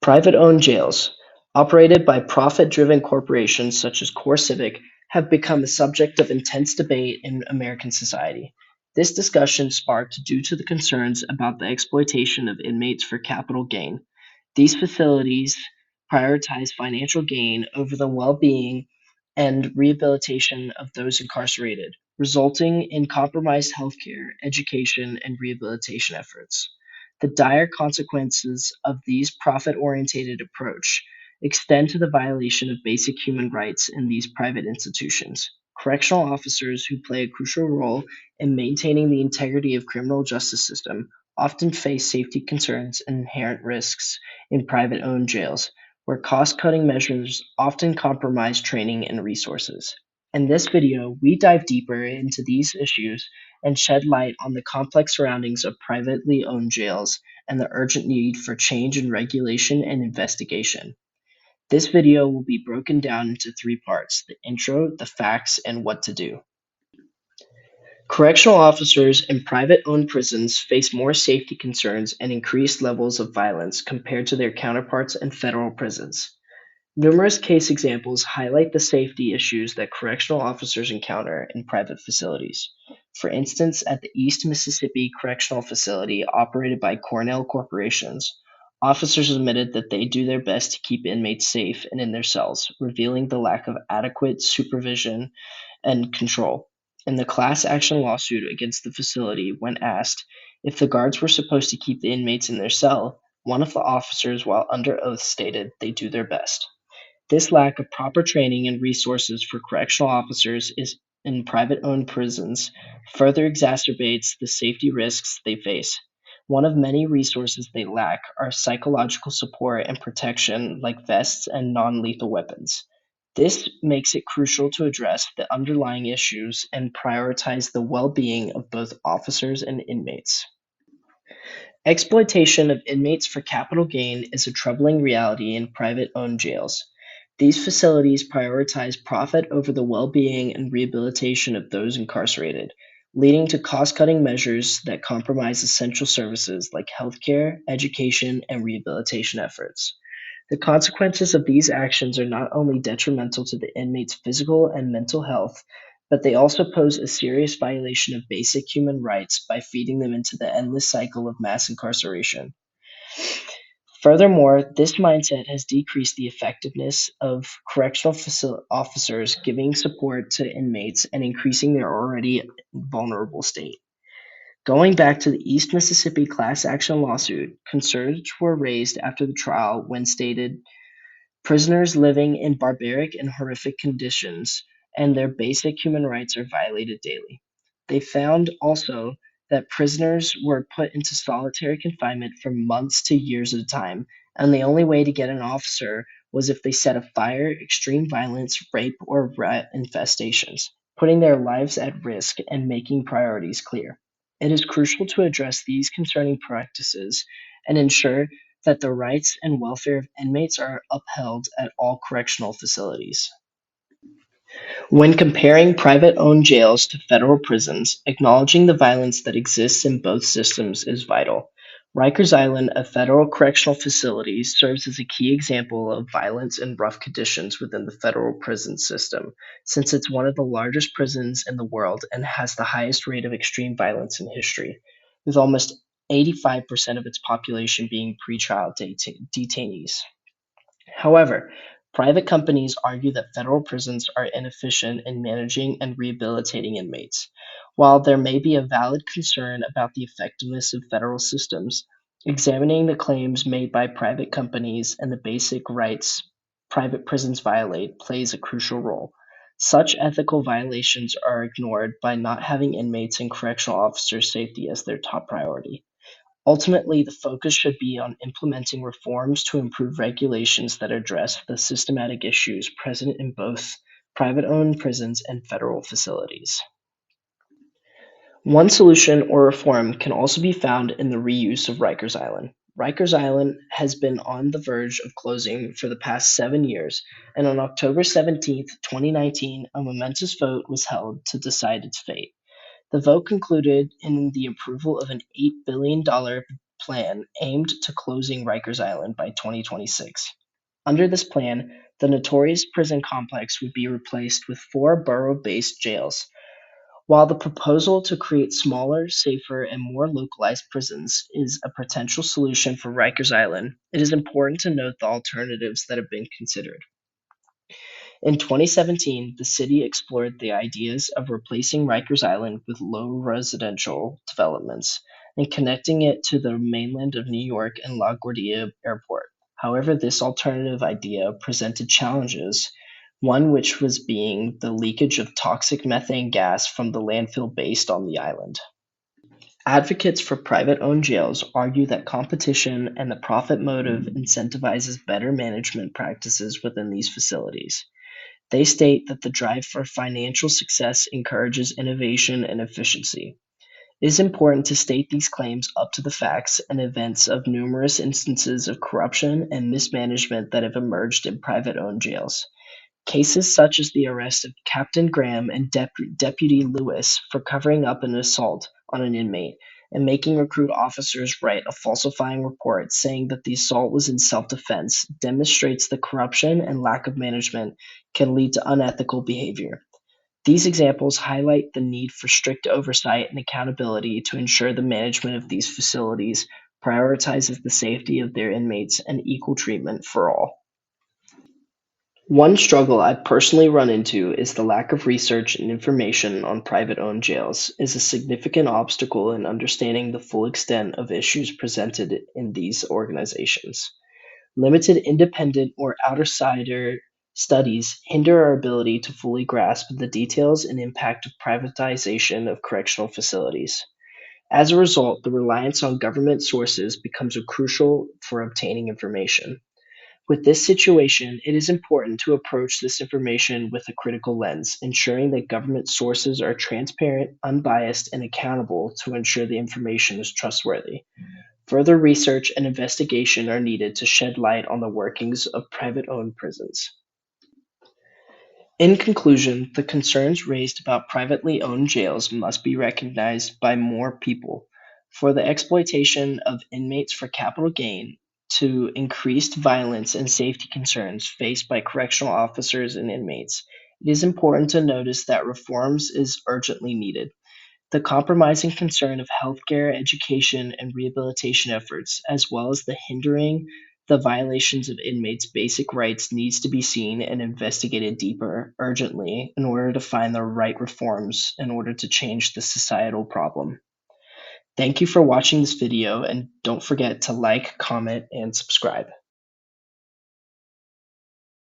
Private-owned jails, operated by profit-driven corporations such as CoreCivic, have become a subject of intense debate in American society. This discussion sparked due to the concerns about the exploitation of inmates for capital gain. These facilities prioritize financial gain over the well-being and rehabilitation of those incarcerated, resulting in compromised healthcare, education, and rehabilitation efforts. The dire consequences of these profit-oriented approach extend to the violation of basic human rights in these private institutions. Correctional officers who play a crucial role in maintaining the integrity of criminal justice system often face safety concerns and inherent risks in private-owned jails, where cost-cutting measures often compromise training and resources. In this video, we dive deeper into these issues and shed light on the complex surroundings of privately owned jails and the urgent need for change in regulation and investigation. This video will be broken down into three parts: the intro, the facts, and what to do. Correctional officers in private-owned prisons face more safety concerns and increased levels of violence compared to their counterparts in federal prisons. Numerous case examples highlight the safety issues that correctional officers encounter in private facilities. For instance, at the East Mississippi Correctional Facility operated by Cornell Corporations, officers admitted that they do their best to keep inmates safe and in their cells, revealing the lack of adequate supervision and control. In the class action lawsuit against the facility, when asked if the guards were supposed to keep the inmates in their cell, one of the officers, while under oath, stated they do their best. This lack of proper training and resources for correctional officers in private-owned prisons further exacerbates the safety risks they face. One of many resources they lack are psychological support and protection like vests and non-lethal weapons. This makes it crucial to address the underlying issues and prioritize the well-being of both officers and inmates. Exploitation of inmates for capital gain is a troubling reality in private-owned jails. These facilities prioritize profit over the well-being and rehabilitation of those incarcerated, leading to cost-cutting measures that compromise essential services like healthcare, education, and rehabilitation efforts. The consequences of these actions are not only detrimental to the inmate's physical and mental health, but they also pose a serious violation of basic human rights by feeding them into the endless cycle of mass incarceration. Furthermore, this mindset has decreased the effectiveness of correctional officers giving support to inmates and increasing their already vulnerable state. Going back to the East Mississippi class action lawsuit, concerns were raised after the trial when stated prisoners living in barbaric and horrific conditions and their basic human rights are violated daily. They found also that prisoners were put into solitary confinement for months to years at a time, and the only way to get an officer was if they set a fire, extreme violence, rape, or rat infestations, putting their lives at risk and making priorities clear. It is crucial to address these concerning practices and ensure that the rights and welfare of inmates are upheld at all correctional facilities. When comparing private-owned jails to federal prisons, acknowledging the violence that exists in both systems is vital. Rikers Island, a federal correctional facility, serves as a key example of violence and rough conditions within the federal prison system, since it's one of the largest prisons in the world and has the highest rate of extreme violence in history, with almost 85% of its population being pretrial detainees. However, private companies argue that federal prisons are inefficient in managing and rehabilitating inmates. While there may be a valid concern about the effectiveness of federal systems, examining the claims made by private companies and the basic rights private prisons violate plays a crucial role. Such ethical violations are ignored by not having inmates and correctional officers' safety as their top priority. Ultimately, the focus should be on implementing reforms to improve regulations that address the systematic issues present in both private-owned prisons and federal facilities. One solution or reform can also be found in the reuse of Rikers Island. Rikers Island has been on the verge of closing for the past 7 years, and on October 17, 2019, a momentous vote was held to decide its fate. The vote concluded in the approval of an $8 billion plan aimed to closing Rikers Island by 2026. Under this plan, the notorious prison complex would be replaced with 4 borough-based jails. While the proposal to create smaller, safer, and more localized prisons is a potential solution for Rikers Island, it is important to note the alternatives that have been considered. In 2017, the city explored the ideas of replacing Rikers Island with low residential developments and connecting it to the mainland of New York and LaGuardia Airport. However, this alternative idea presented challenges, one which was being the leakage of toxic methane gas from the landfill based on the island. Advocates for private-owned jails argue that competition and the profit motive incentivizes better management practices within these facilities. They state that the drive for financial success encourages innovation and efficiency. It is important to state these claims up to the facts and events of numerous instances of corruption and mismanagement that have emerged in private-owned jails. Cases such as the arrest of Captain Graham and Deputy Lewis for covering up an assault on an inmate and making recruit officers write a falsifying report saying that the assault was in self-defense demonstrates the corruption and lack of management can lead to unethical behavior. These examples highlight the need for strict oversight and accountability to ensure the management of these facilities prioritizes the safety of their inmates and equal treatment for all. One struggle I've personally run into is the lack of research and information on private-owned jails is a significant obstacle in understanding the full extent of issues presented in these organizations. Limited independent or outsider studies hinder our ability to fully grasp the details and impact of privatization of correctional facilities. As a result, the reliance on government sources becomes crucial for obtaining information. With this situation, it is important to approach this information with a critical lens, ensuring that government sources are transparent, unbiased, and accountable to ensure the information is trustworthy. Further research and investigation are needed to shed light on the workings of private-owned prisons. In conclusion, the concerns raised about privately owned jails must be recognized by more people. For the exploitation of inmates for capital gain, to increased violence and safety concerns faced by correctional officers and inmates, it is important to notice that reforms is urgently needed. The compromising concern of healthcare, education, and rehabilitation efforts, as well as the hindering the violations of inmates' basic rights needs to be seen and investigated deeper, urgently, in order to find the right reforms in order to change the societal problem. Thank you for watching this video, and don't forget to like, comment, and subscribe.